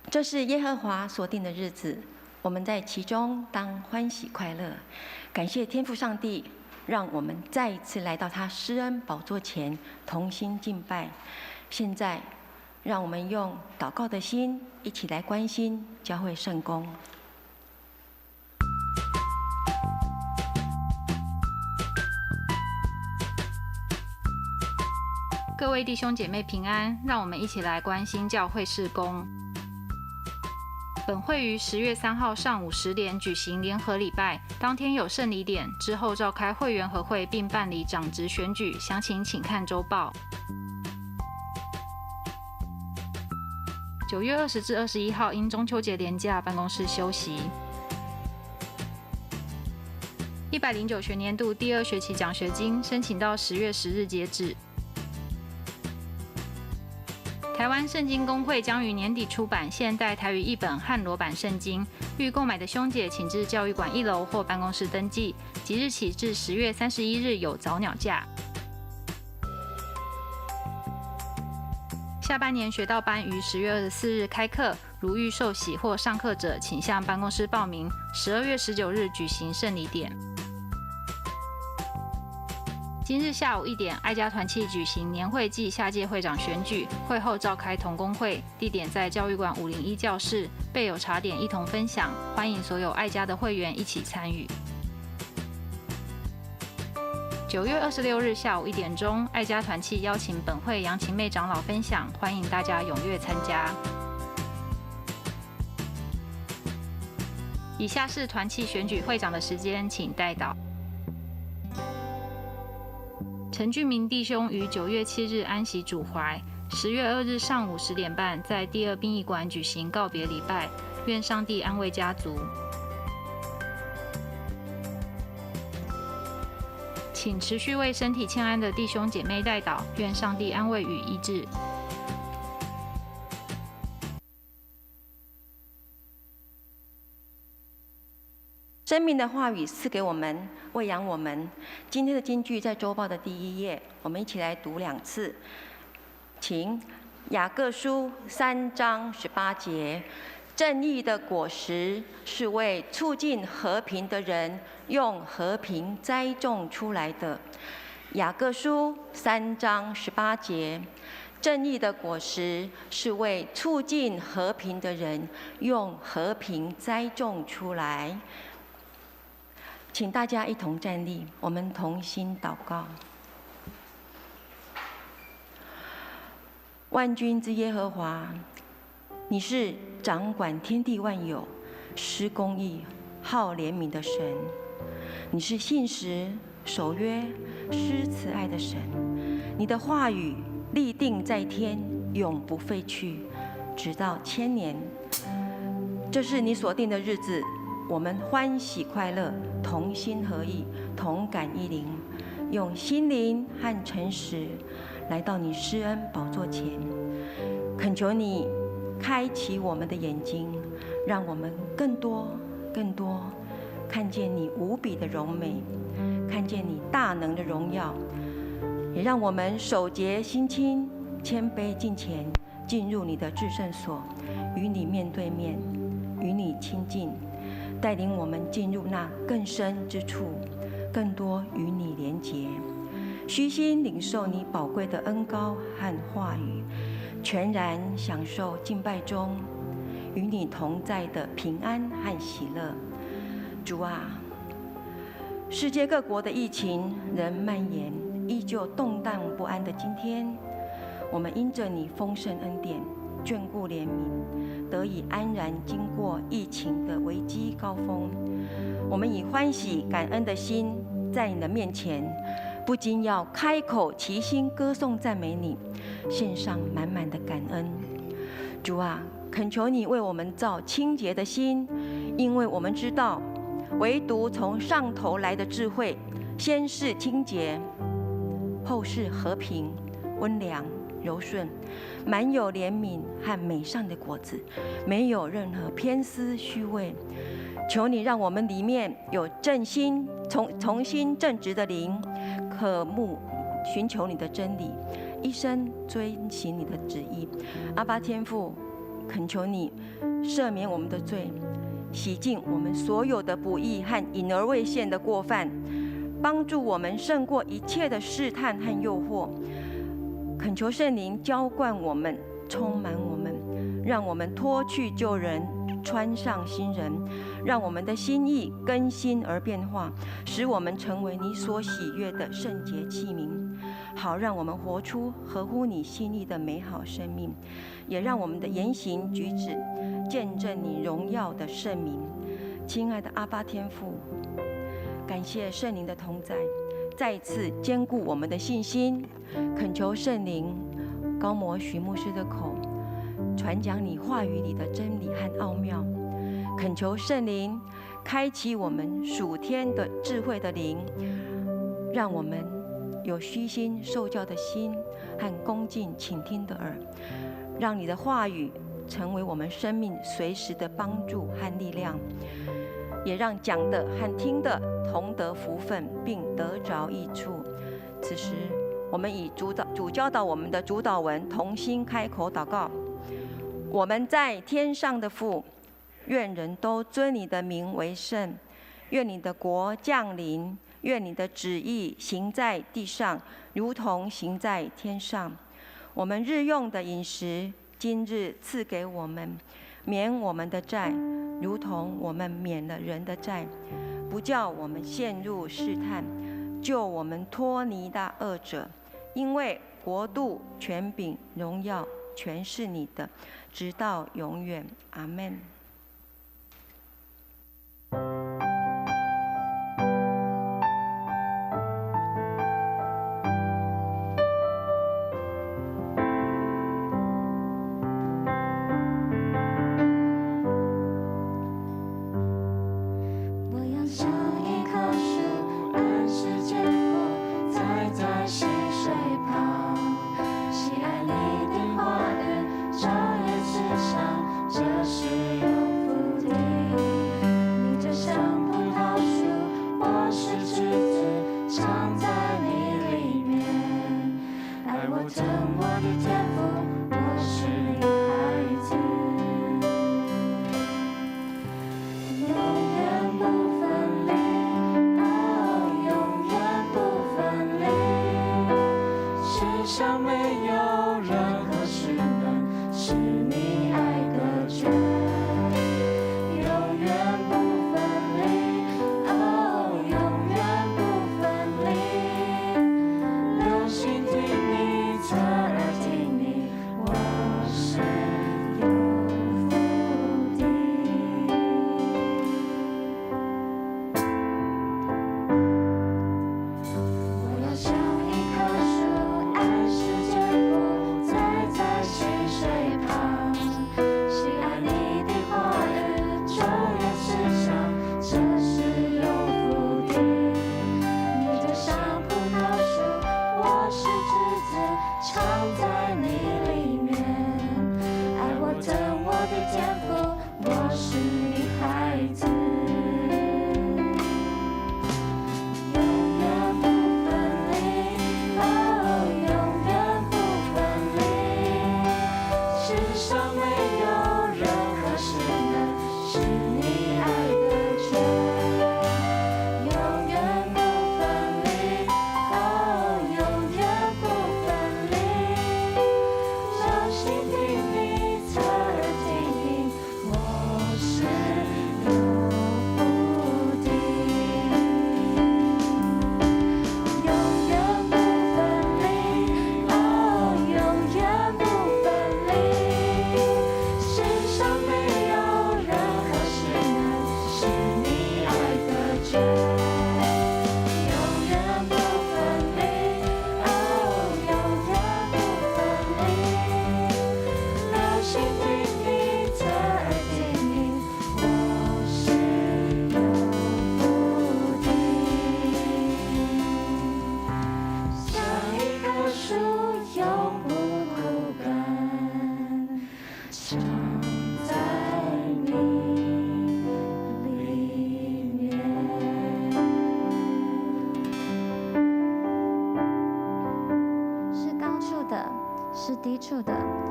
这是耶和华所定的日子，我们在其中当欢喜快乐。感谢天父上帝，让我们再一次来到他施恩宝座前，同心敬拜。现在，让我们用祷告的心，一起来关心教会圣工。各位弟兄姐妹平安，让我们一起来关心教会事工。本会于10月3号上午10点举行联合礼拜，当天有圣礼典，之后召开会员和会并办理长职选举，详情请看周报。9月20至21号因中秋节连假，办公室休息。109学年度第2学期奖学金申请到10月10日截止。台湾圣经公会将于年底出版现代台语译本汉罗版圣经，欲购买的兄姐请至教育馆1楼或办公室登记，即日起至10月31日有早鸟价。下半年学道班于10月24日开课，如欲受洗或上课者，请向办公室报名。12月19日举行圣礼典。今日下午1点，爱家团契举行年会暨下届会长选举，会后召开同工会，地点在教育馆501教室，备有茶点一同分享，欢迎所有爱家的会员一起参与。9月26日下午1点钟，爱家团契邀请本会杨晴妹长老分享，欢迎大家踊跃参加。以下是团契选举会长的时间，请代祷。陈俊明弟兄于9月7日安息主怀，10月2日上午10点半在第2殡仪馆举行告别礼拜，愿上帝安慰家族。请持续为身体欠安的弟兄姐妹代祷，愿上帝安慰与医治。生命的话语赐给我们，喂养我们。今天的金句在周报的第1页，我们一起来读2次。请雅各书3章18节，正义的果实是为促进和平的人用和平栽种出来的。雅各书3章18节，正义的果实是为促进和平的人用和平栽种出来。请大家一同站立，我们同心祷告。万军之耶和华，你是掌管天地万有、施公义、好怜悯的神，你是信实、守约、施慈爱的神。你的话语立定在天，永不废去，直到千年。这是你所定的日子，我们欢喜快乐，同心合意，同感一灵，用心灵和诚实来到你施恩宝座前，恳求你开启我们的眼睛，让我们更多看见你无比的荣美，看见你大能的荣耀，也让我们手洁心清，谦卑敬虔，进入你的至圣所，与你面对面，与你亲近，带领我们进入那更深之处，更多与你连结，虚心领受你宝贵的恩膏和话语，全然享受敬拜中与你同在的平安和喜乐。主啊，世界各国的疫情仍蔓延，依旧动荡不安的今天，我们因着你丰盛恩典，眷顾怜悯，得以安然经过疫情的危机高峰。我们以欢喜感恩的心，在你的面前，不仅要开口齐心歌颂赞美你，献上满满的感恩。主啊，恳求你为我们造清洁的心，因为我们知道，唯独从上头来的智慧，先是清洁，后是和平、温良、柔顺，满有怜悯和美善的果子，没有任何偏私虚伪。求你让我们里面有正心、重新正直的灵，渴慕寻求你的真理，一生遵行你的旨意。阿爸天父，恳求你赦免我们的罪，洗净我们所有的不义和隐而未现的过犯，帮助我们胜过一切的试探和诱惑。恳求圣灵浇灌我们，充满我们，让我们脱去旧人，穿上新人，让我们的心意更新而变化，使我们成为你所喜悦的圣洁器皿，好让我们活出合乎你心意的美好生命，也让我们的言行举止见证你荣耀的圣名。亲爱的阿爸天父，感谢圣灵的同在，再一次坚固我们的信心，恳求圣灵高摩许牧师的口，传讲你话语里的真理和奥妙，恳求圣灵开启我们属天的智慧的灵，让我们有虚心受教的心和恭敬倾听的耳，让你的话语成为我们生命随时的帮助和力量，也让讲的和听的同得福分，并得着益处。此时我们以主教导我们的主祷文同心开口祷告。我们在天上的父，愿人都尊你的名为圣，愿你的国降临，愿你的旨意行在地上，如同行在天上。我们日用的饮食，今日赐给我们，免我们的债，如同我们免了人的债，不叫我们陷入试探，救我们脱离那恶者。因为国度、权柄、荣耀，全是你的，直到永远。阿们。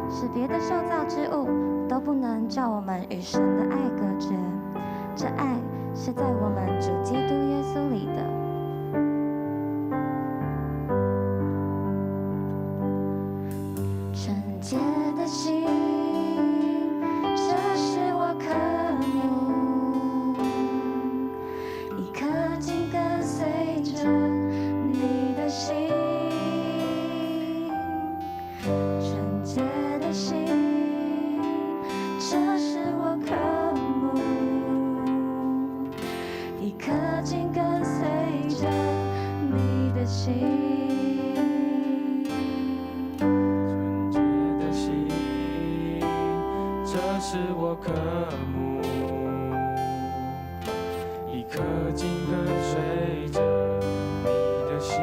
是别的受造之物都不能叫我们与神的爱隔绝。这爱是在我们主基督耶稣里的。纯洁的心，这是我渴慕，一颗紧跟随着你的心。纯洁的心，这是我渴慕，一颗紧跟随着你的心。这是我渴慕，一颗紧跟随着你的心，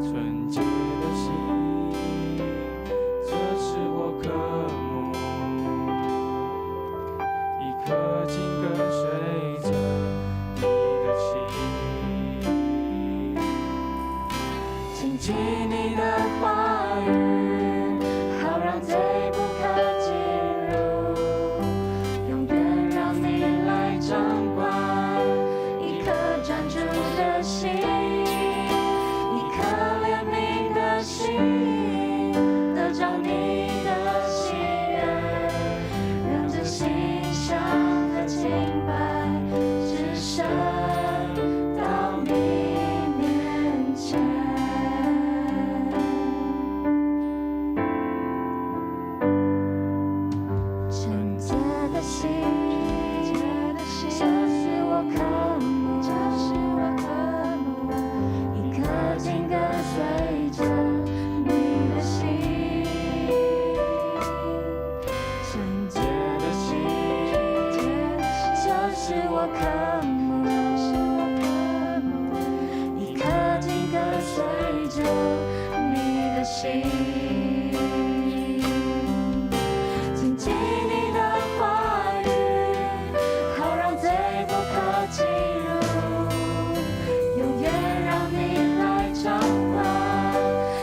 纯洁的心，这是我渴慕，一颗紧跟随着你的心，谨记你的话语，最不可进入，永远让你来掌管，一颗专注的心，一颗怜悯的心，得着你的喜悦，让这心上的敬拜只剩到你面前。谨记你的话语，好让罪不可进入，永远让你来掌管，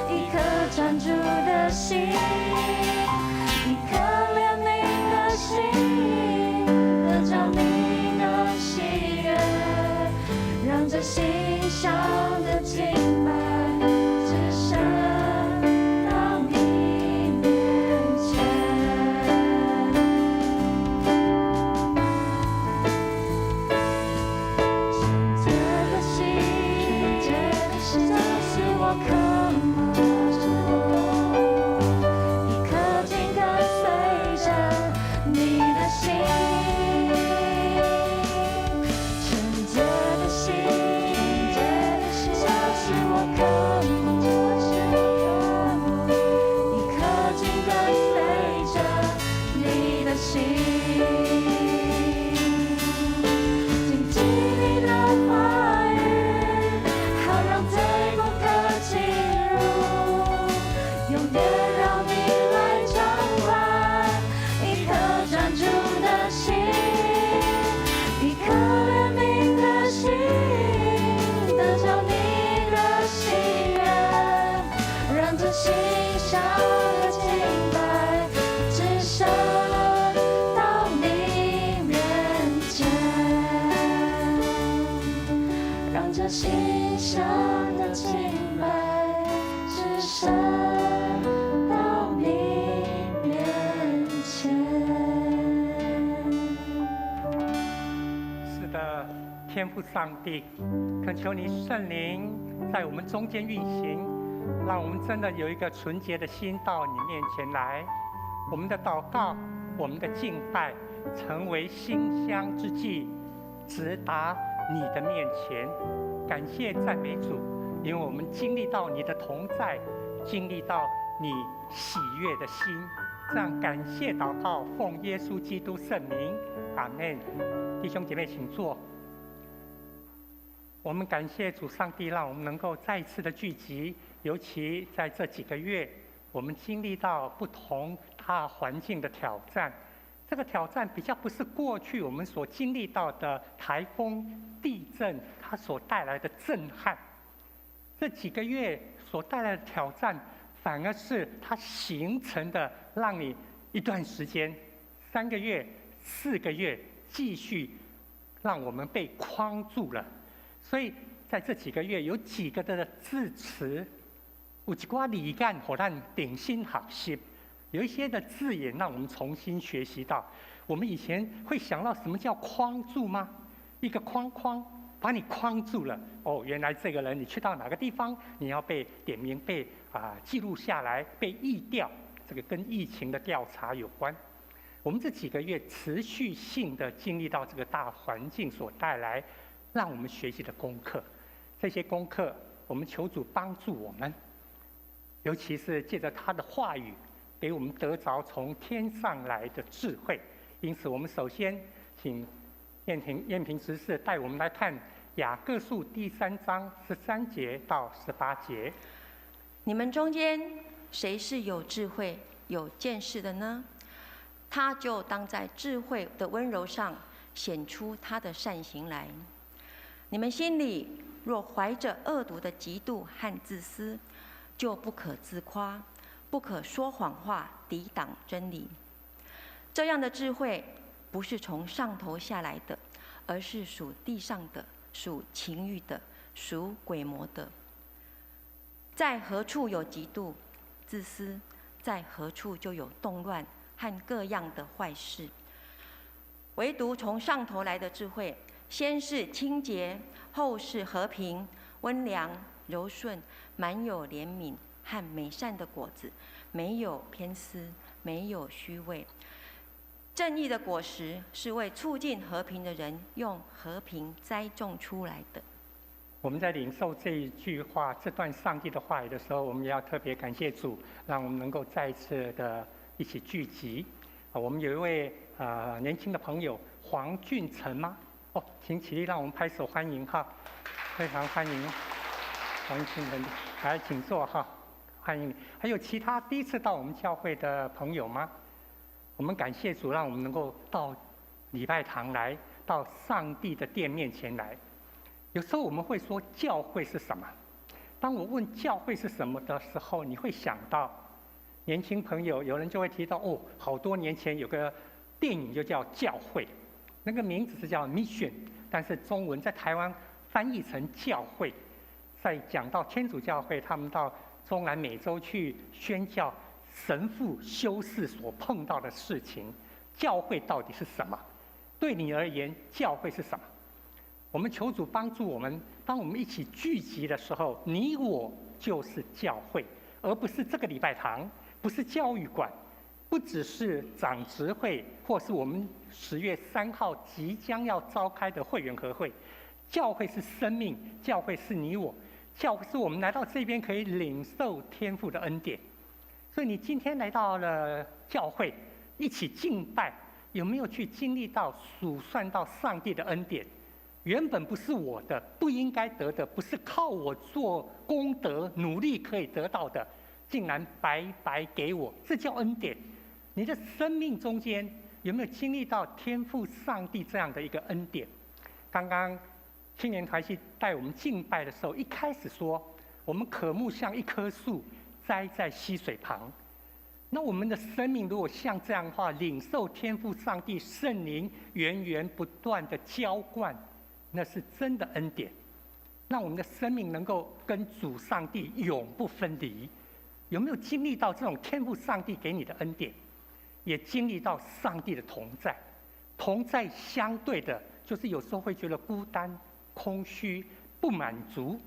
一颗专注的心，一颗怜悯的心，得着你的喜悦，让这心上的敬拜只剩心上的敬拜，只剩到你面前。是的，天父上帝，恳求你圣灵在我们中间运行，让我们真的有一个纯洁的心到你面前来。我们的祷告，我们的敬拜，成为馨香之祭，直达你的面前。感谢赞美主，因为我们经历到你的同在，经历到你喜悦的心。这样感谢祷告，奉耶稣基督圣名，阿们。弟兄姐妹，请坐。我们感谢主上帝，让我们能够再一次的聚集，尤其在这几个月，我们经历到不同大环境的挑战。这个挑战比较不是过去我们所经历到的台风、地震，它所带来的震撼。这几个月所带来的挑战反而是它形成的，让你一段时间，3个月、4个月，继续让我们被框住了。所以在这几个月，有几个的字词，有一寡字眼，让咱定心学习。有一些的字眼，让我们重新学习到。我们以前会想到什么叫框住吗？一个框框把你框住了。哦，原来这个人你去到哪个地方，你要被点名、被记录下来、被疫调。这个跟疫情的调查有关。我们这几个月持续性的经历到这个大环境所带来，让我们学习的功课。这些功课，我们求主帮助我们，尤其是借着他的话语，给我们得着从天上来的智慧。因此，我们首先请燕平执事带我们来看雅各书第3章13节到18节。你们中间谁是有智慧、有见识的呢？他就当在智慧的温柔上显出他的善行来。你们心里若怀着恶毒的嫉妒和自私，就不可自夸，不可说谎话，抵挡真理。这样的智慧不是从上头下来的，而是属地上的，属情欲的，属鬼魔的。在何处有嫉妒、自私，在何处就有动乱和各样的坏事。唯独从上头来的智慧，先是清洁，后是和平、温良、柔顺，满有怜悯和美善的果子，没有偏私，没有虚伪。正义的果实是为促进和平的人用和平栽种出来的。我们在领受这一句话、这段上帝的话语的时候，我们也要特别感谢主，让我们能够再一次的一起聚集。我们有一位年轻的朋友黄俊成吗？哦，请起立，让我们拍手欢迎哈，非常欢迎黄俊成，来请坐哈，欢迎你。还有其他第一次到我们教会的朋友吗？我们感谢主，让我们能够到礼拜堂来，到上帝的殿面前来。有时候我们会说教会是什么？当我问教会是什么的时候，你会想到年轻朋友，有人就会提到哦，好多年前有个电影就叫《教会》，那个名字是叫 Mission， 但是中文在台湾翻译成教会。在讲到天主教会，他们到中南美洲去宣教，神父修士所碰到的事情，教会到底是什么？对你而言，教会是什么？我们求主帮助我们，当我们一起聚集的时候，你我就是教会，而不是这个礼拜堂，不是教育馆，不只是长执会，或是我们10月3号即将要召开的会员和会。教会是生命，教会是你我，教会是我们来到这边可以领受天父的恩典。所以你今天来到了教会，一起敬拜，有没有去经历到数算到上帝的恩典？原本不是我的，不应该得的，不是靠我做功德努力可以得到的，竟然白白给我，这叫恩典。你的生命中间有没有经历到天父上帝这样的一个恩典？刚刚青年团契带我们敬拜的时候，一开始说我们渴慕像一棵树栽在溪水旁。那我们的生命如果像这样的话，领受天父上帝圣灵源源不断的浇灌，那是真的恩典，让我们的生命能够跟主上帝永不分离。有没有经历到这种天父上帝给你的恩典？也经历到上帝的同在。同在相对的，就是有时候会觉得孤单、空虚、不满足，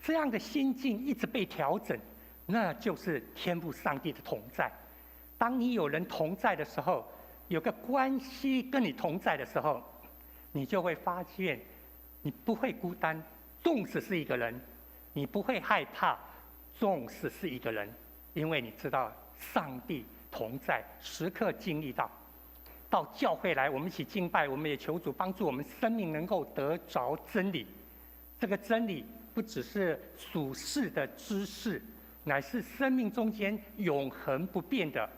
这样的心境一直被调整，那就是天父上帝的同在。当你有人同在的时候，有个关系跟你同在的时候，你就会发现，你不会孤单，纵使是一个人；你不会害怕，纵使是一个人，因为你知道上帝同在，时刻经历到。到教会来，我们一起敬拜，我们也求主帮助我们生命能够得着真理。这个真理不只是属世的知识，乃是生命中间永恒不变的。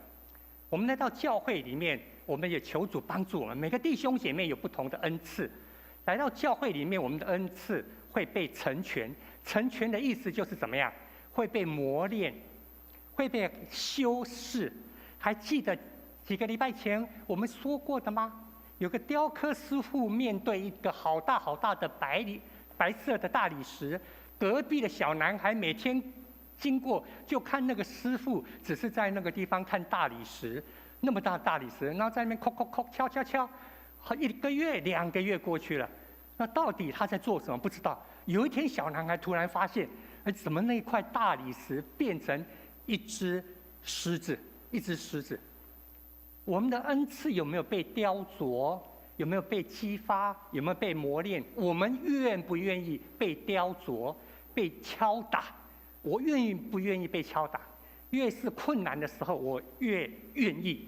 我们来到教会里面，我们也求主帮助我们。每个弟兄姐妹有不同的恩赐，来到教会里面，我们的恩赐会被成全。成全的意思就是怎么样？会被磨练，会被修饰。还记得几个礼拜前我们说过的吗？有个雕刻师傅面对一个好大好大的白色的大理石，隔壁的小男孩每天经过就看那个师傅只是在那个地方看大理石，那么大的大理石，然后在那边敲，1个月、2个月过去了，那到底他在做什么？不知道。有一天，小男孩突然发现，怎么那块大理石变成一只狮子？我们的恩赐有没有被雕琢？有没有被激发？有没有被磨练？我们愿不愿意被雕琢、被敲打？我愿不愿意被敲打？越是困难的时候，我越愿意；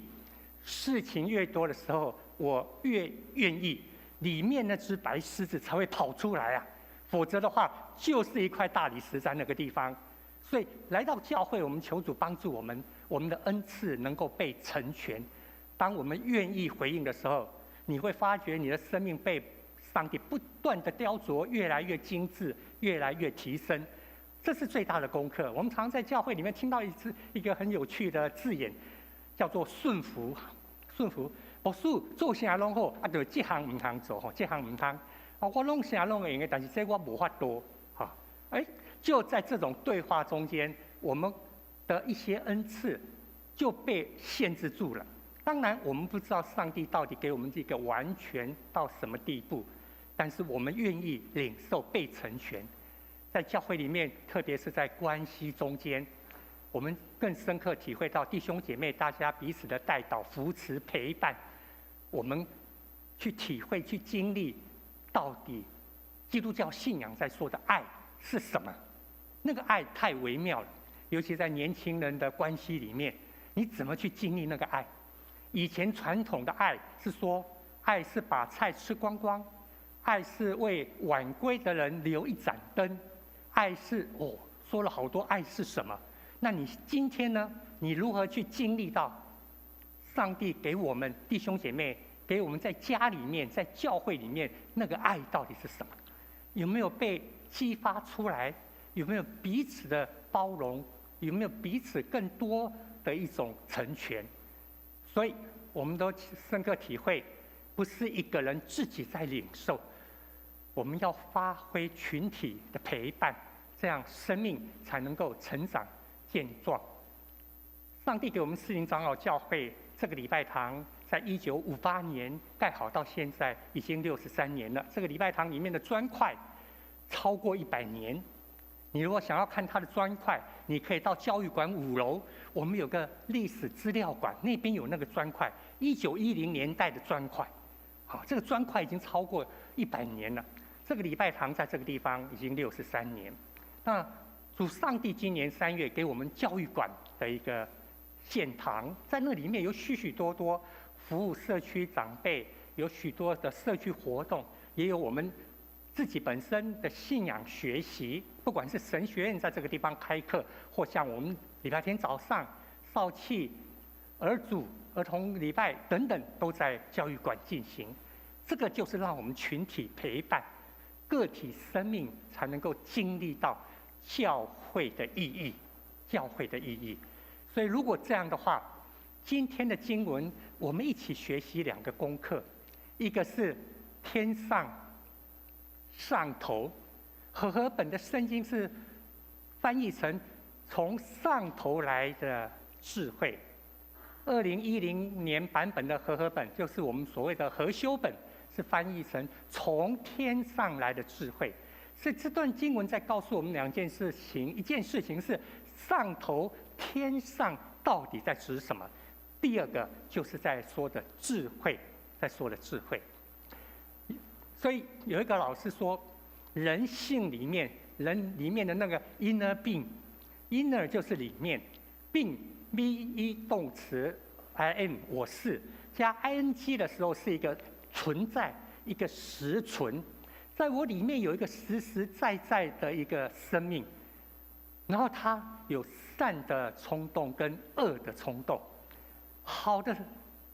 事情越多的时候，我越愿意。里面那只白狮子才会跑出来啊！否则的话，就是一块大理石在那个地方。所以来到教会，我们求主帮助我们，我们的恩赐能够被成全。当我们愿意回应的时候，你会发觉你的生命被上帝不断的雕琢，越来越精致，越来越提升。这是最大的功课。我们常在教会里面听到一个很有趣的字眼，叫做顺服。顺服，我做啥拢好，就这行唔通做，这行唔通。我拢啥拢会用的，但是这我无法多。就在这种对话中间，我们的一些恩赐就被限制住了。当然，我们不知道上帝到底给我们这个完全到什么地步，但是我们愿意领受被成全。在教会里面，特别是在关系中间，我们更深刻体会到弟兄姐妹大家彼此的带导、扶持、陪伴，我们去体会、去经历，到底基督教信仰在说的爱是什么？那个爱太微妙了，尤其在年轻人的关系里面，你怎么去经历那个爱？以前传统的爱是说，爱是把菜吃光光，爱是为晚归的人留一盏灯，爱是说了好多爱是什么？那你今天呢？你如何去经历到上帝给我们弟兄姐妹，给我们在家里面、在教会里面那个爱到底是什么？有没有被激发出来？有没有彼此的包容？有没有彼此更多的一种成全？所以我们都深刻体会，不是一个人自己在领受，我们要发挥群体的陪伴，这样生命才能够成长健壮。上帝给我们士林长老教会这个礼拜堂，在1958年盖好到现在已经63年了。这个礼拜堂里面的砖块超过100年。你如果想要看它的砖块，你可以到教育馆5楼，我们有个历史资料馆，那边有那个砖块，1910年代的砖块。好，这个砖块已经超过100年了。这个礼拜堂在这个地方已经63年。那主上帝今年3月给我们教育馆的一个献堂，在那里面有许许多多服务社区长辈，有许多的社区活动，也有我们自己本身的信仰学习，不管是神学院在这个地方开课，或像我们礼拜天早上少气、儿主、儿童礼拜等等，都在教育馆进行。这个就是让我们群体陪伴，个体生命才能够经历到教会的意义，教会的意义。所以如果这样的话，今天的经文我们一起学习2个功课，一个是天上头，和本的圣经是翻译成从上头来的智慧。2010年版本的和本就是我们所谓的和修本，是翻译成从天上来的智慧。所以这段经文在告诉我们2件事情，一件事情是上头天上到底在指什么，第2个就是在说的智慧，在说的智慧。所以有一个老师说，人性里面，人里面的那个 inner being，inner 就是里面 ，being be 动词 I am 我是，加 ing 的时候是一个存在，一个实存，在我里面有一个实实在在的一个生命，然后它有善的冲动跟恶的冲动，好的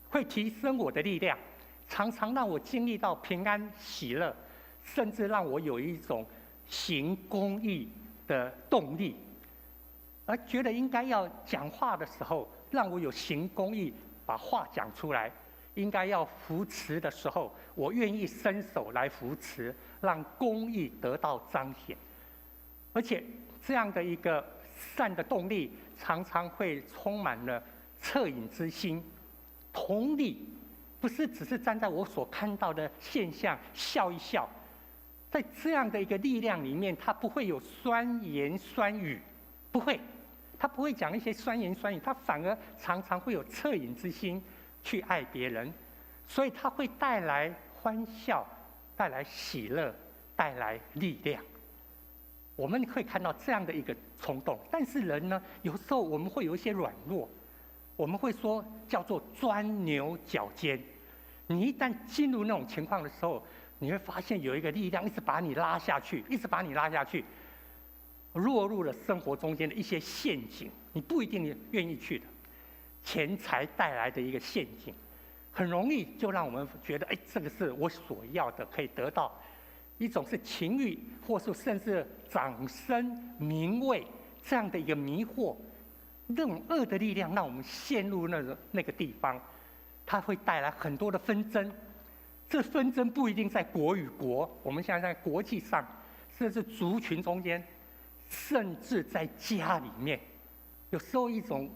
会提升我的力量。常常让我经历到平安喜乐，甚至让我有一种行公义的动力。而觉得应该要讲话的时候，让我有行公义，把话讲出来；应该要扶持的时候，我愿意伸手来扶持，让公义得到彰显。而且这样的一个善的动力，常常会充满了恻隐之心、同理，不是只是站在我所看到的现象笑一笑。在这样的一个力量里面，他不会有酸言酸语，不会，他不会讲一些酸言酸语，他反而常常会有恻隐之心去爱别人，所以他会带来欢笑，带来喜乐，带来力量。我们会看到这样的一个冲动，但是人呢，有时候我们会有一些软弱，我们会说叫做钻牛角尖。你一旦进入那种情况的时候，你会发现有一个力量一直把你拉下去，一直把你拉下去，落入了生活中间的一些陷阱，你不一定愿意去的。钱财带来的一个陷阱，很容易就让我们觉得，哎，这个是我所要的，可以得到。一种是情欲，或是甚至掌声、名位这样的一个迷惑，那种恶的力量让我们陷入那个地方，它会带来很多的纷争。这纷争不一定在国与国，我们现在在国际上，甚至族群中间，甚至在家里面，有时候一种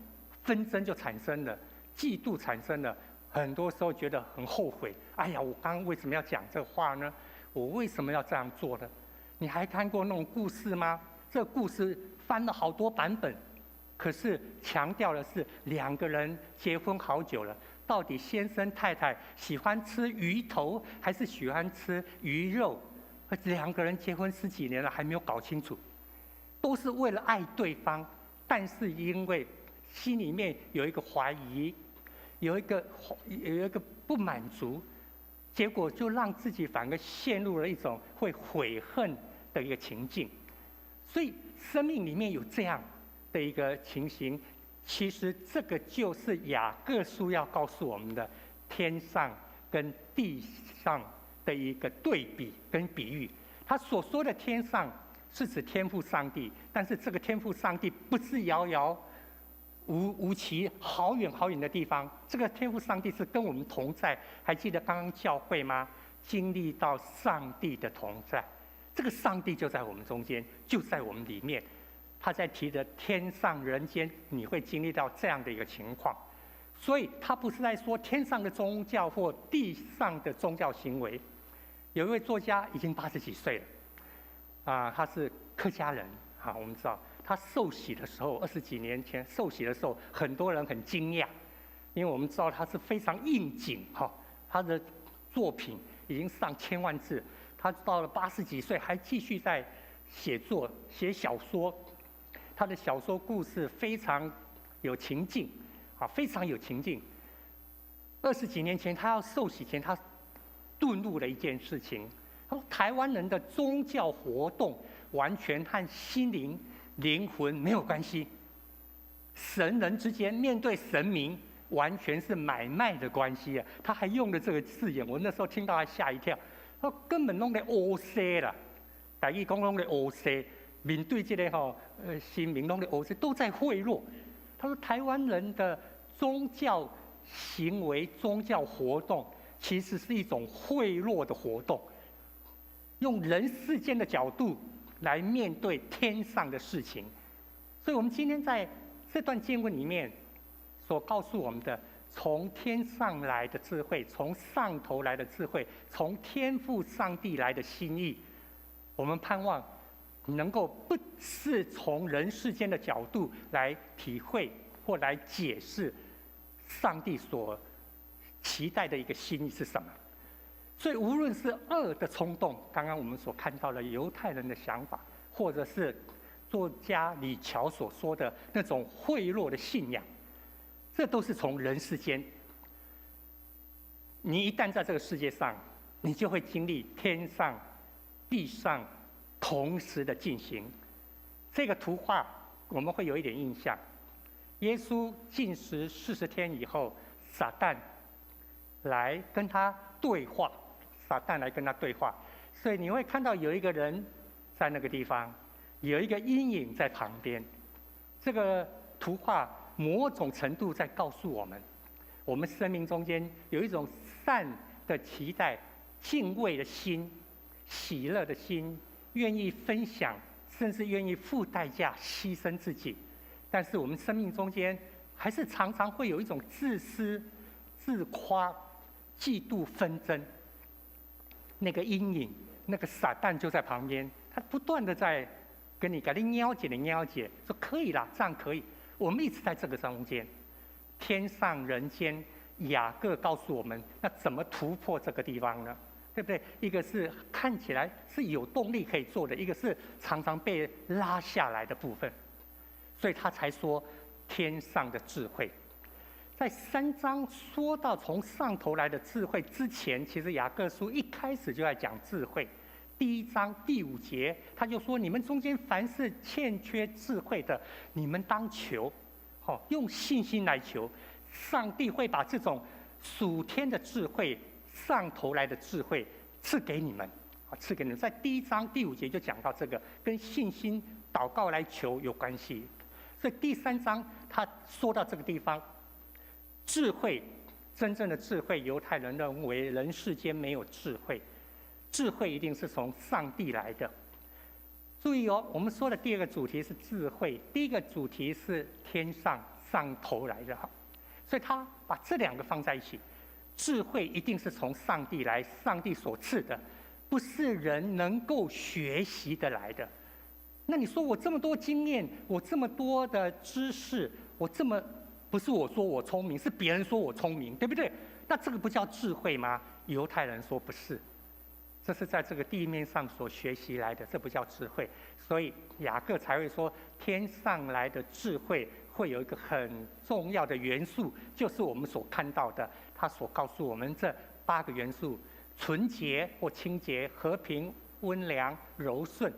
纷争就产生了，嫉妒产生了，很多时候觉得很后悔。哎呀，我刚刚为什么要讲这话呢？我为什么要这样做呢？你还看过那种故事吗？这个故事翻了好多版本，可是强调的是两个人结婚好久了，到底先生太太喜欢吃鱼头还是喜欢吃鱼肉？两个人结婚10几年了还没有搞清楚，都是为了爱对方，但是因为心里面有一个怀疑，有一个不满足。结果就让自己反而陷入了一种会悔恨的一个情境，所以生命里面有这样的一个情形，其实这个就是雅各书要告诉我们的天上跟地上的一个对比跟比喻。他所说的天上是指天父上帝，但是这个天父上帝不是遥遥无期、好远好远的地方，这个天父上帝是跟我们同在。还记得刚刚教会吗？经历到上帝的同在，这个上帝就在我们中间，就在我们里面。他在提的天上人间，你会经历到这样的一个情况。所以他不是在说天上的宗教或地上的宗教行为。有一位作家已经80几岁了，他是客家人，我们知道。他受洗的时候，20几年前受洗的时候，很多人很惊讶，因为我们知道他是非常应景他的作品已经上千万字，他到了80几岁还继续在写小说，他的小说故事非常有情境，非常有情境。20几年前他要受洗前，他顿悟了一件事情，他说台湾人的宗教活动完全和心灵魂没有关系，神人之间面对神明完全是买卖的关系啊！他还用了这个字眼，我那时候听到还吓一跳。他说根本弄在乌西啦，台语讲弄在乌西，面对这个神明弄在乌西，都在贿赂。他说台湾人的宗教行为、宗教活动，其实是一种贿赂的活动，用人世间的角度来面对天上的事情。所以我们今天在这段经文里面所告诉我们的，从天上来的智慧，从上头来的智慧，从天父上帝来的心意，我们盼望能够不是从人世间的角度来体会或来解释上帝所期待的一个心意是什么。所以无论是恶的冲动，刚刚我们所看到的犹太人的想法，或者是作家李乔所说的那种贿赂的信仰，这都是从人世间。你一旦在这个世界上，你就会经历天上地上同时的进行。这个图画我们会有一点印象，耶稣禁食40天以后，撒旦来跟他对话，所以你会看到有一个人在那个地方，有一个阴影在旁边。这个图画某种程度在告诉我们，我们生命中间有一种善的期待、敬畏的心、喜乐的心，愿意分享，甚至愿意付代价、牺牲自己。但是我们生命中间还是常常会有一种自私、自夸、嫉妒、纷争，那个阴影，那个撒旦就在旁边，他不断的在跟你了解，说可以啦，这样可以。我们一直在这个中间，天上人间，雅各告诉我们，那怎么突破这个地方呢？对不对？一个是看起来是有动力可以做的，一个是常常被拉下来的部分，所以他才说天上的智慧。在3章说到从上头来的智慧之前，其实雅各书一开始就在讲智慧。第1章第5节，他就说：你们中间凡是欠缺智慧的，你们当求，用信心来求，上帝会把这种属天的智慧、上头来的智慧赐给你们，赐给你们。在第1章第5节就讲到这个，跟信心祷告来求有关系。所以第3章他说到这个地方，智慧，真正的智慧，犹太人认为人世间没有智慧。智慧一定是从上帝来的。注意哦，我们说的第2个主题是智慧，第1个主题是天上上头来的，所以他把这2个放在一起。智慧一定是从上帝来，上帝所赐的，不是人能够学习的来的。那你说我这么多经验，我这么多的知识，我这么不是我说我聪明，是别人说我聪明，对不对？那这个不叫智慧吗？犹太人说不是。这是在这个地面上所学习来的，这不叫智慧。所以雅各才会说，天上来的智慧会有一个很重要的元素，就是我们所看到的，他所告诉我们这8个元素：纯洁或清洁、和平、温良、柔顺，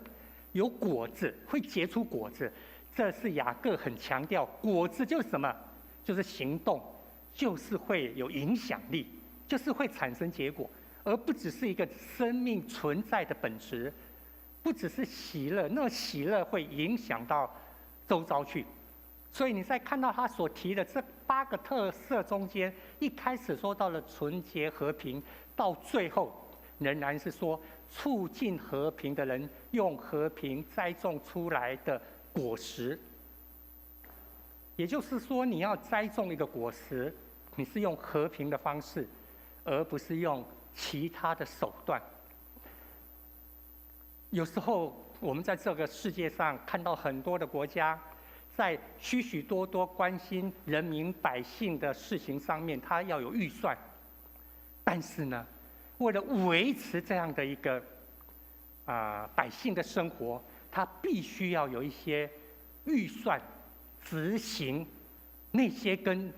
有果子，会结出果子。这是雅各很强调，果子就是什么？就是行动，就是会有影响力，就是会产生结果。而不只是一个生命存在的本质，不只是喜乐，那喜乐会影响到周遭去。所以你在看到他所提的这8个特色中间，一开始说到了纯洁和平，到最后仍然是说促进和平的人用和平栽种出来的果实。也就是说，你要栽种一个果实，你是用和平的方式，而不是用其他的手段。有时候我们在这个世界上看到很多的国家，在许许多多关心人民百姓的事情上面，它要有预算。但是呢，为了维持这样的一个百姓的生活，它必须要有一些预算执行那些跟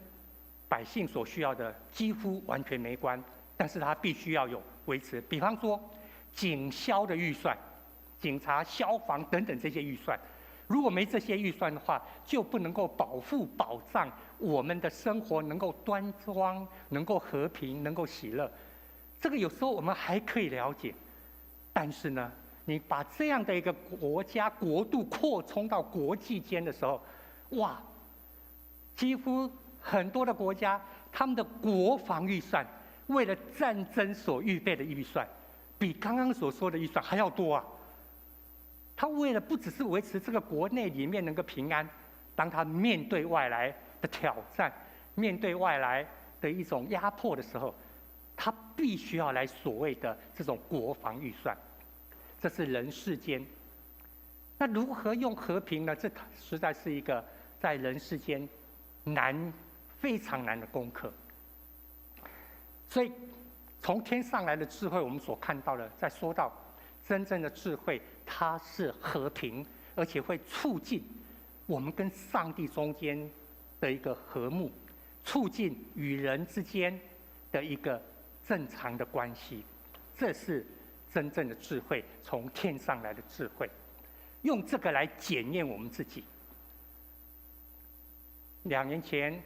百姓所需要的几乎完全没关。但是它必须要有维持，比方说警消的预算、警察、消防等等这些预算，如果没这些预算的话，就不能够保障我们的生活能够端庄、能够和平、能够喜乐。这个有时候我们还可以了解，但是呢，你把这样的一个国家国度扩充到国际间的时候，哇，几乎很多的国家他们的国防预算，为了战争所预备的预算，比刚刚所说的预算还要多啊！他为了不只是维持这个国内里面能够平安，当他面对外来的挑战、面对外来的一种压迫的时候，他必须要来所谓的这种国防预算。这是人世间。那如何用和平呢？这实在是一个在人世间非常难的功课。所以，从天上来的智慧，我们所看到的，在说到真正的智慧，它是和平，而且会促进我们跟上帝中间的一个和睦，促进与人之间的一个正常的关系。这是真正的智慧，从天上来的智慧，用这个来检验我们自己。2年前，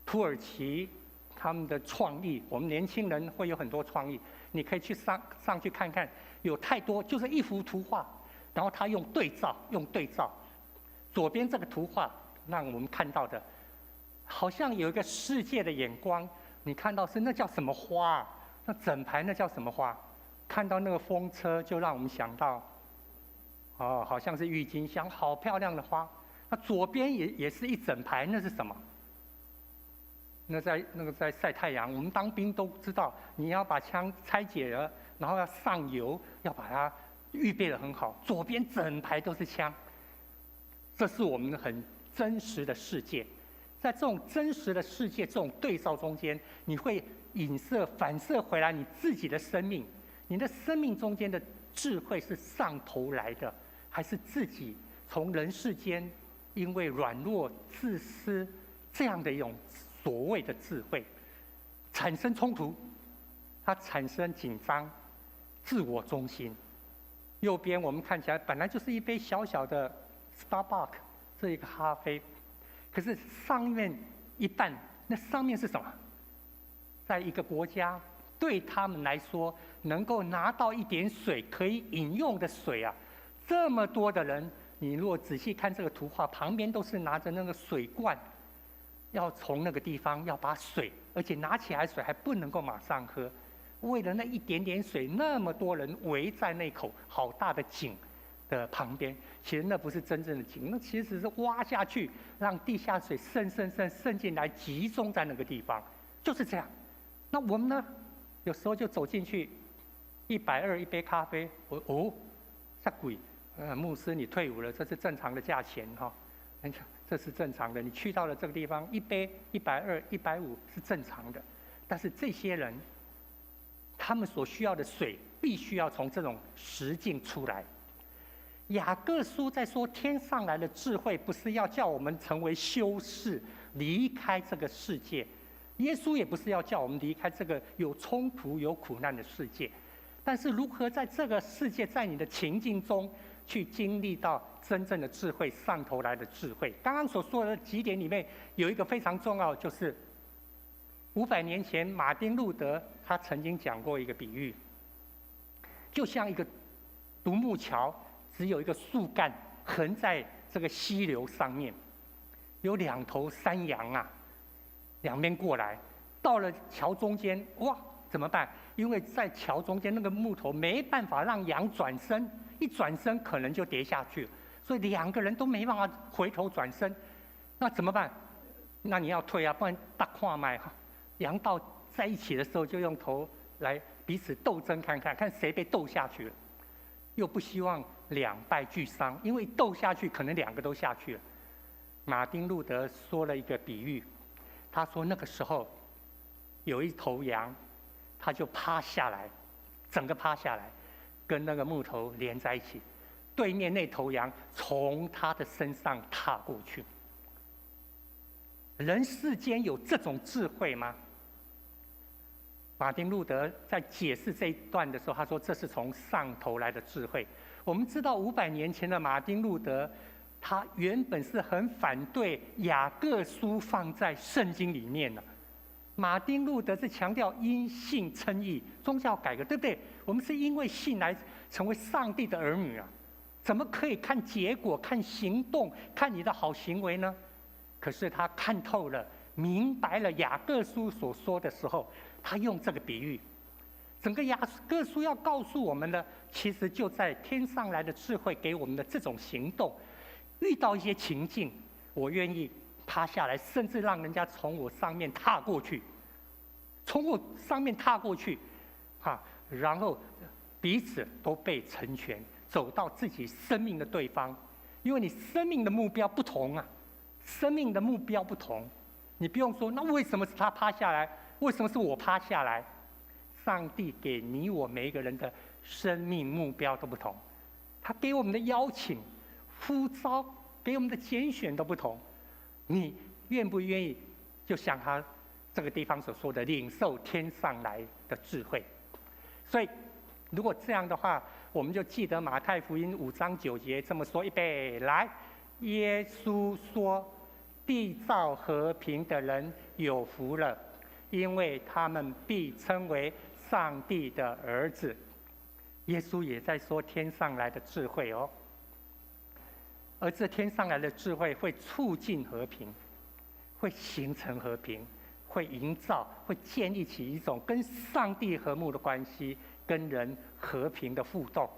土耳其他们的创意，我们年轻人会有很多创意，你可以去上去看看，有太多就是一幅图画，然后他用对照，左边这个图画让我们看到的，好像有一个世界的眼光，你看到是那叫什么花啊？那整排那叫什么花？看到那个风车，就让我们想到，哦，好像是郁金香，好漂亮的花。那左边也是一整排，那是什么？那个在晒太阳。我们当兵都知道，你要把枪拆解了，然后要上油，要把它预备得很好。左边整排都是枪，这是我们很真实的世界。在这种真实的世界，这种对照中间，你会反射回来你自己的生命。你的生命中间的智慧是上头来的，还是自己从人世间因为软弱、自私这样的一种所谓的智慧，产生冲突，它产生紧张、自我中心。右边我们看起来本来就是一杯小小的 Starbucks 这一个咖啡，可是上面一半，那上面是什么？在一个国家，对他们来说，能够拿到一点水可以饮用的水啊，这么多的人，你如果仔细看这个图画，旁边都是拿着那个水罐，要从那个地方要把水，而且拿起来水还不能够马上喝，为了那一点点水，那么多人围在那口好大的井的旁边，其实那不是真正的井，那其实是挖下去，让地下水渗进来，集中在那个地方，就是这样。那我们呢，有时候就走进去，120一杯咖啡，这贵，牧师你退伍了，这是正常的价钱哈，这是正常的。你去到了这个地方，一杯120、150是正常的，但是这些人，他们所需要的水，必须要从这种实境出来。雅各书在说，天上来的智慧，不是要叫我们成为修士，离开这个世界。耶稣也不是要叫我们离开这个有冲突、有苦难的世界，但是如何在这个世界，在你的情境中去经历到真正的智慧，上头来的智慧。刚刚所说的几点里面，有一个非常重要，就是500年前马丁路德他曾经讲过一个比喻，就像一个独木桥，只有一个树干横在这个溪流上面，有2头山羊啊。两边过来，到了桥中间，哇，怎么办？因为在桥中间那个木头没办法让羊转身，一转身可能就跌下去，所以2个人都没办法回头转身，那怎么办？那你要退啊，不然大跨麦哈。羊到在一起的时候，就用头来彼此斗争看谁被斗下去了，又不希望两败俱伤，因为斗下去可能2个都下去了。马丁路德说了一个比喻。他说那个时候有一头羊，他就趴下来，整个趴下来，跟那个木头连在一起，对面那头羊从他的身上踏过去。人世间有这种智慧吗？马丁路德在解释这一段的时候，他说这是从上头来的智慧。我们知道500年前的马丁路德，他原本是很反对雅各书放在圣经里面的。马丁路德是强调因信称义，宗教改革，对不对？我们是因为信来成为上帝的儿女啊，怎么可以看结果、看行动、看你的好行为呢？可是他看透了、明白了雅各书所说的时候，他用这个比喻，整个雅各书要告诉我们的，其实就在天上来的智慧给我们的这种行动。遇到一些情境，我愿意趴下来，甚至让人家从我上面踏过去，然后彼此都被成全，走到自己生命的对方。因为你生命的目标不同啊，你不用说，那为什么是他趴下来？为什么是我趴下来？上帝给你我每一个人的生命目标都不同，他给我们的邀请、呼召，给我们的拣选都不同。你愿不愿意就像他这个地方所说的，领受天上来的智慧？所以如果这样的话，我们就记得马太福音5章9节这么说，预备来。耶稣说，缔造和平的人有福了，因为他们必称为上帝的儿子。耶稣也在说天上来的智慧哦。而这天上来的智慧会促进和平，会形成和平，会营造、会建立起一种跟上帝和睦的关系，跟人和平的互动。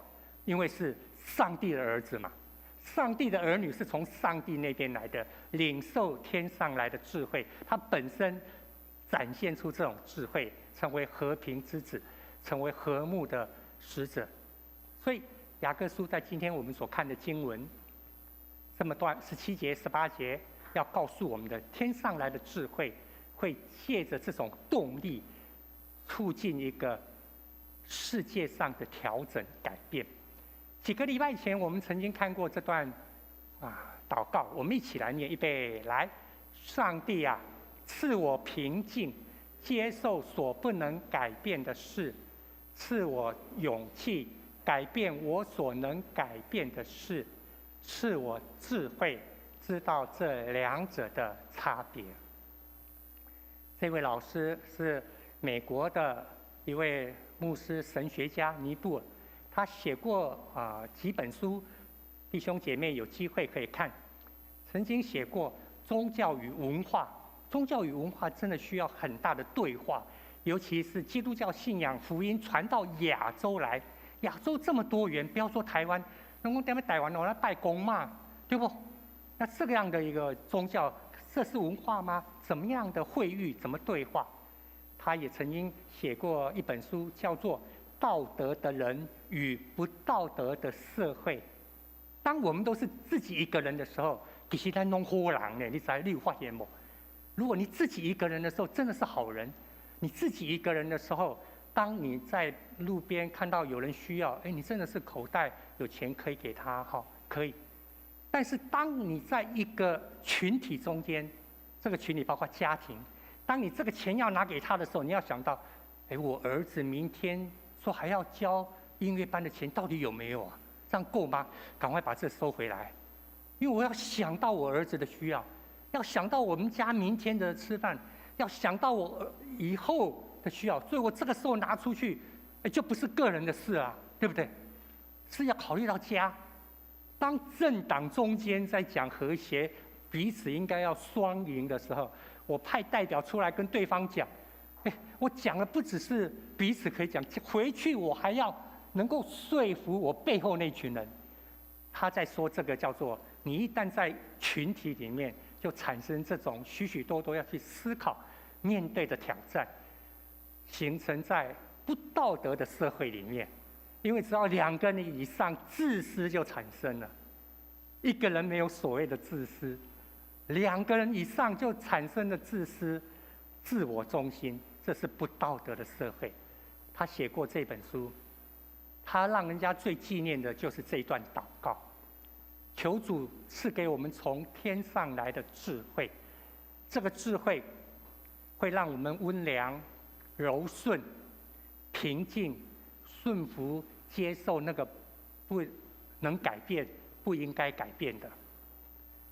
因为是上帝的儿子嘛，上帝的儿女是从上帝那边来的，领受天上来的智慧，他本身展现出这种智慧，成为和平之子，成为和睦的使者。所以雅各书在今天我们所看的经文这么段17节、18节，要告诉我们的天上来的智慧，会借着这种动力，促进一个世界上的调整改变。几个礼拜前，我们曾经看过这段祷告，我们一起来念，预备来。上帝啊，赐我平静，接受所不能改变的事；赐我勇气，改变我所能改变的事；赐我智慧，知道这两者的差别。这位老师是美国的一位牧师、神学家尼布尔。他写过几本书，弟兄姐妹有机会可以看。曾经写过宗教与文化，宗教与文化真的需要很大的对话，尤其是基督教信仰福音传到亚洲来，亚洲这么多元，不要说台湾，那我们台湾我来拜公嘛，对不？那这样的一个宗教，这是文化吗？怎么样的会遇，怎么对话？他也曾经写过一本书，叫做道德的人与不道德的社会。当我们都是自己一个人的时候，其实在弄好人呢，你有发现吗？如果你自己一个人的时候，真的是好人。你自己一个人的时候，当你在路边看到有人需要，你真的是口袋有钱可以给他，可以。但是当你在一个群体中间，这个群体包括家庭，当你这个钱要拿给他的时候，你要想到，我儿子明天说还要交音乐班的钱，到底有没有啊？这样够吗？赶快把这收回来，因为我要想到我儿子的需要，要想到我们家明天的吃饭，要想到我以后的需要，所以我这个时候拿出去，就不是个人的事啊，对不对？是要考虑到家。当政党中间在讲和谐，彼此应该要双赢的时候，我派代表出来跟对方讲。我讲的不只是彼此可以讲，回去我还要能够说服我背后那群人。他在说这个叫做，你一旦在群体里面，就产生这种许许多多要去思考、面对的挑战，形成在不道德的社会里面。因为只要2个人以上，自私就产生了。一个人没有所谓的自私，2个人以上就产生了自私、自我中心。这是不道德的社会。他写过这本书，他让人家最纪念的就是这一段祷告，求主赐给我们从天上来的智慧。这个智慧会让我们温良、柔顺、平静、顺服，接受那个不能改变、不应该改变的。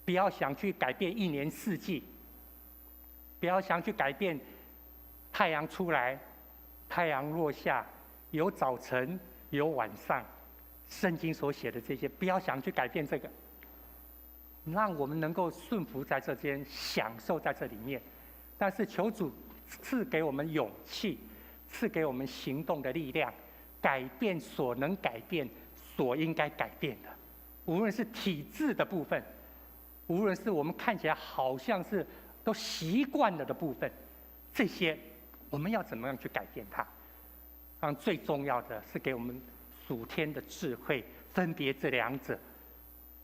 不要想去改变1年4季，不要想去改变太阳出来，太阳落下，有早晨，有晚上，圣经所写的这些，不要想去改变这个，让我们能够顺服在这间，享受在这里面。但是求主赐给我们勇气，赐给我们行动的力量，改变所能改变、所应该改变的，无论是体制的部分，无论是我们看起来好像是都习惯了的部分，这些我们要怎么样去改变它？最重要的是给我们属天的智慧，分别这2者，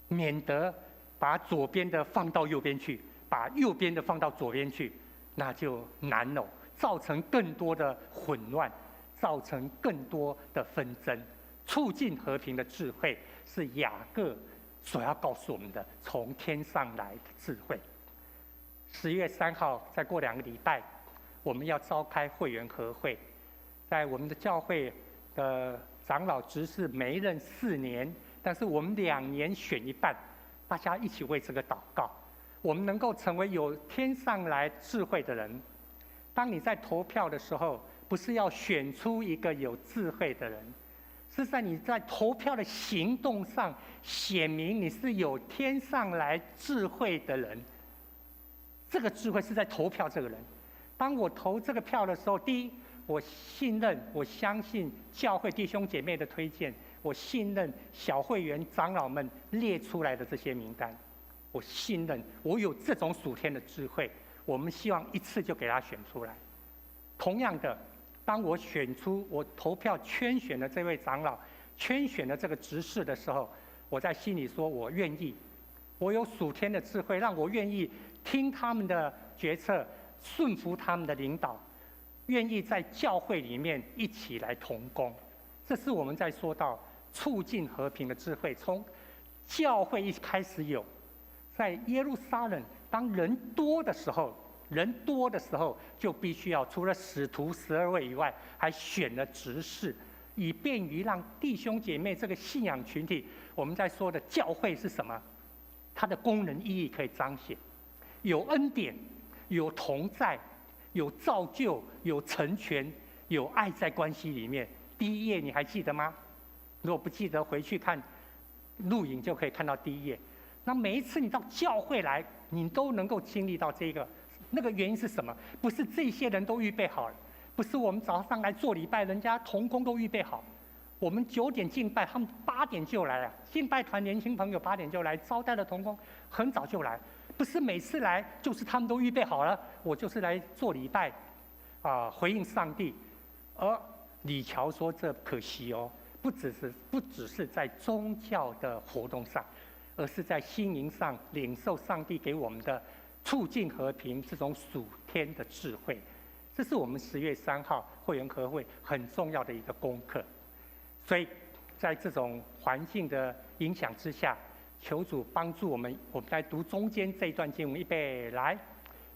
免得把左边的放到右边去，把右边的放到左边去，那就难了，造成更多的混乱，造成更多的纷争。促进和平的智慧是雅各所要告诉我们的，从天上来的智慧。10月3号，再过2个礼拜，我们要召开会员和会。在我们的教会的长老执事每一任4年，但是我们2年选一半，大家一起为这个祷告，我们能够成为有天上来智慧的人。当你在投票的时候，不是要选出一个有智慧的人，是在你在投票的行动上显明你是有天上来智慧的人。这个智慧是在投票这个人。当我投这个票的时候，第一，我信任、我相信教会弟兄姐妹的推荐，我信任小会员长老们列出来的这些名单，我信任我有这种属天的智慧，我们希望一次就给他选出来。同样的，当我选出我投票圈选的这位长老，圈选的这个执事的时候，我在心里说，我愿意，我有属天的智慧，让我愿意听他们的决策，顺服他们的领导，愿意在教会里面一起来同工。这是我们在说到促进和平的智慧，从教会一开始有，在耶路撒冷，当人多的时候，就必须要除了使徒12位以外，还选了执事，以便于让弟兄姐妹这个信仰群体，我们在说的教会是什么？它的功能意义可以彰显，有恩典，有同在，有造就，有成全，有爱在关系里面。第一页你还记得吗？如果不记得，回去看录影就可以看到第一页。那每一次你到教会来，你都能够经历到这个。那个原因是什么？不是这些人都预备好了，不是我们早上来做礼拜，人家同工都预备好。我们9点敬拜，他们8点就来了。敬拜团年轻朋友8点就来，招待的同工很早就来。不是每次来就是他们都预备好了，我就是来做礼拜，回应上帝。而李乔说这可惜哦，不只是在宗教的活动上，而是在心灵上领受上帝给我们的促进和平这种属天的智慧。这是我们10月3号会员和会很重要的一个功课。所以在这种环境的影响之下，求主帮助我们来读中间这一段经文，预备来。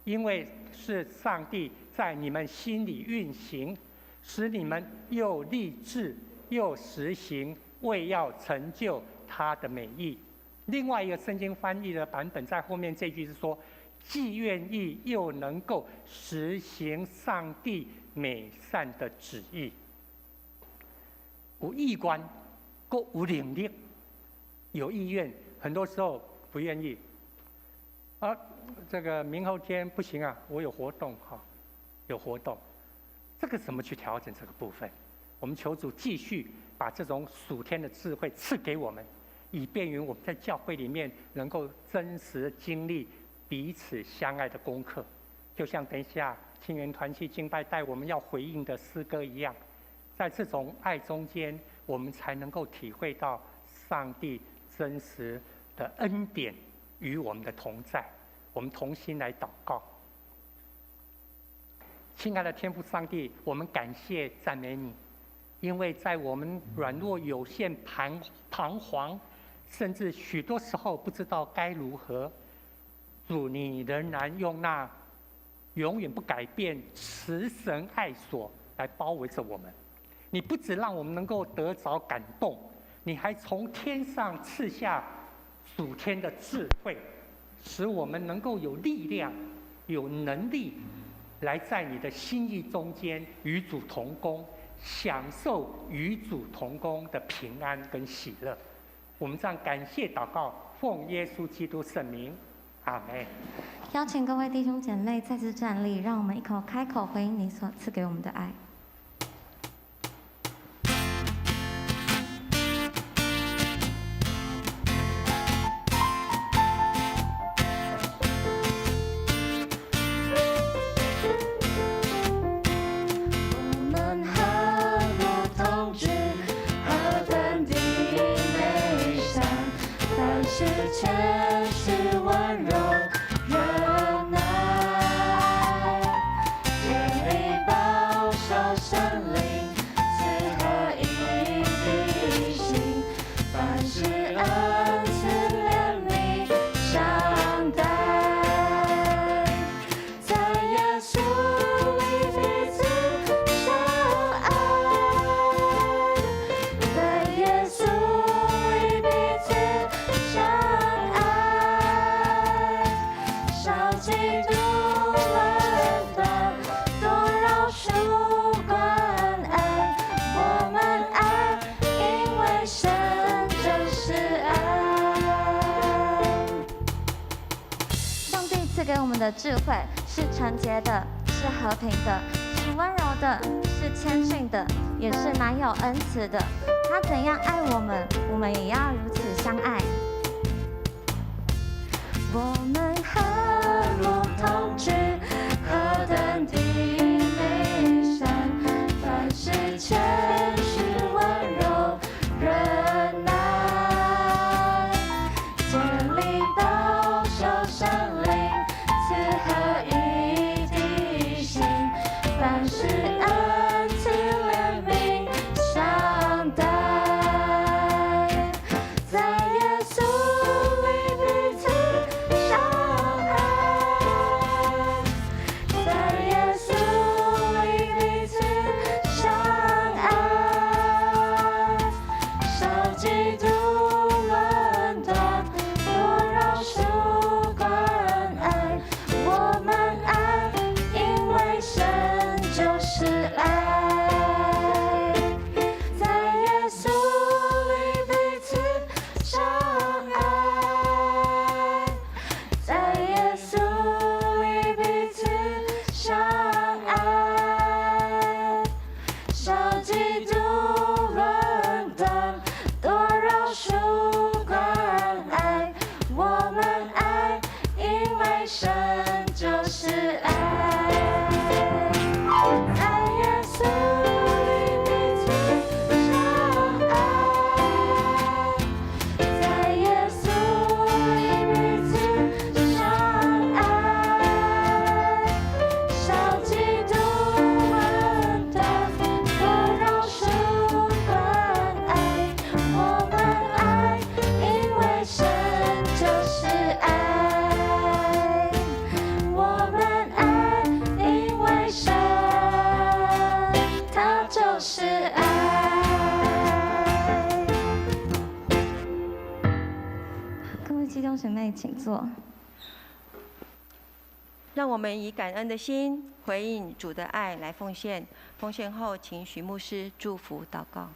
因为是上帝在你们心里运行，使你们又立志又实行，为要成就他的美意。另外一个圣经翻译的版本在后面这句是说，既愿意又能够实行上帝美善的旨意。有意愿，又有能力，有意愿，很多时候不愿意。这个明后天不行啊，我有活动有活动，这个怎么去调整这个部分？我们求主继续把这种属天的智慧赐给我们，以便于我们在教会里面能够真实经历彼此相爱的功课，就像等一下青年团契敬拜带我们要回应的诗歌一样。在这种爱中间，我们才能够体会到上帝真实的恩典与我们的同在。我们同心来祷告。亲爱的天父上帝，我们感谢赞美你，因为在我们软弱有限、彷徨，甚至许多时候不知道该如何，主你仍然用那永远不改变慈神爱所来包围着我们。你不只让我们能够得着感动，你还从天上赐下属天的智慧，使我们能够有力量、有能力，来在你的心意中间与主同工，享受与主同工的平安跟喜乐。我们这样感谢祷告，奉耶稣基督圣名，阿们。邀请各位弟兄姐妹再次站立，让我们一口开口回应你所赐给我们的爱。全是温柔忍耐，竭力保守圣灵赐合一的心，凡事恩赐怜悯相待，在耶稣里彼此相爱，在耶稣里彼此相爱。少嫉妒论断，多饶恕关爱，我们爱的智慧，是纯洁的，是和平的，是温柔的，是谦逊的，也是满有恩慈的。他怎样爱我们，我们也要如此相爱。我们何如同居，何等的美善，凡事谦虚温柔忍耐，建立保守圣灵，赐合一的心，凡事恩慈怜悯相待，在耶稣里彼此相爱，在耶稣里彼此相爱，少嫉妒论断，多饶恕关爱，我们爱，因为神就是爱，在耶稣里彼此相爱，在耶稣里彼此相爱，少嫉妒论断，多饶恕关爱，我们爱，因为神就是爱，在耶稣里彼此相爱，在耶稣里彼此相爱，少嫉妒论断，多饶恕关爱，我们爱，因为神就是爱，我们爱，因为神他就是爱。各位弟兄姐妹，请坐。让我们以感恩的心回应主的爱来奉献。奉献后，请许牧师祝福祷告。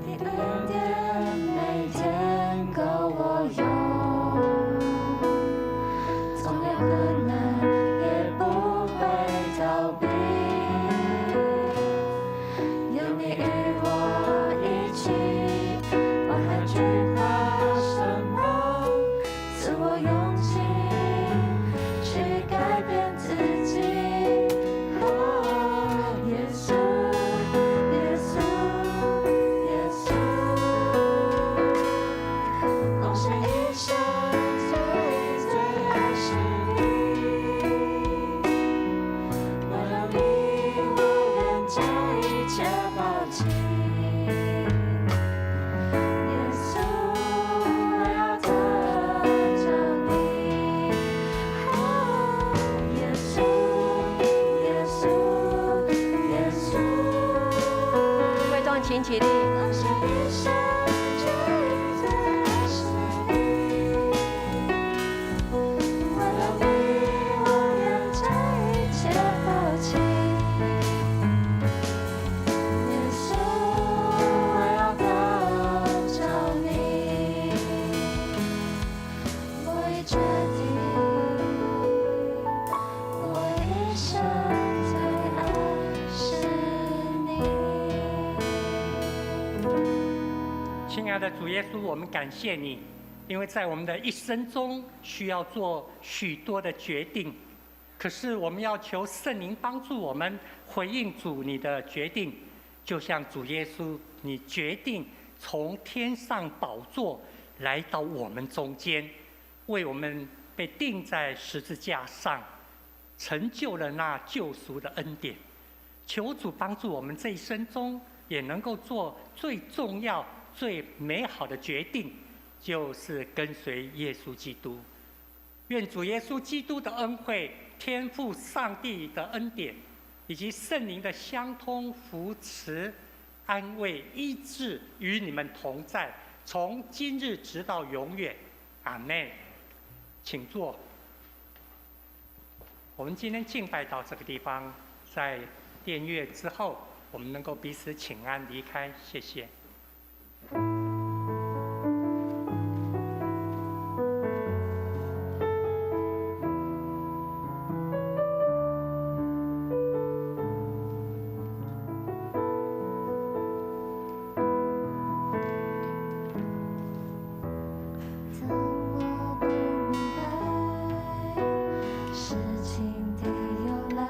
你的恩典每天够我用，纵有困难也不会逃避，有你与我一起，我还惧怕什么？赐我勇气去改变自己。哦，耶稣，耶稣，耶稣，奉献一生最爱是你，为了你，我愿将一切抛弃。耶稣，我要得着你。哦，耶稣，耶稣，耶稣。会众请起立。奉献一生最爱是你，为了你，我愿将一切抛弃。耶稣，我要得着你，我已决定，我一生最爱是你。亲爱的主耶稣，我们感谢你，因为在我们的一生中需要做许多的决定，可是我们要求圣灵帮助我们回应主你的决定，就像主耶稣，你决定从天上宝座来到我们中间，为我们被钉在十字架上，成就了那救赎的恩典。求主帮助我们这一生中也能够做最重要、最美好的决定，就是跟随耶稣基督。愿主耶稣基督的恩惠、天父上帝的恩典，以及圣灵的相通扶持、安慰、医治与你们同在，从今日直到永远。阿们。请坐。我们今天敬拜到这个地方，在殿乐之后，我们能够彼此请安离开，谢谢。当我不明白事情的由来，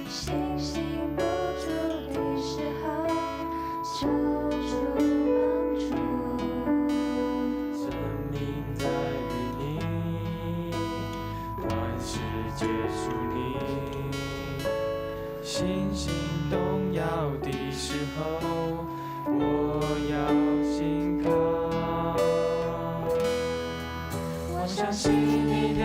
信心不足的时候，求主帮助。生命在于你，万事皆属你。信心动摇的时候，我要信靠。我相信你的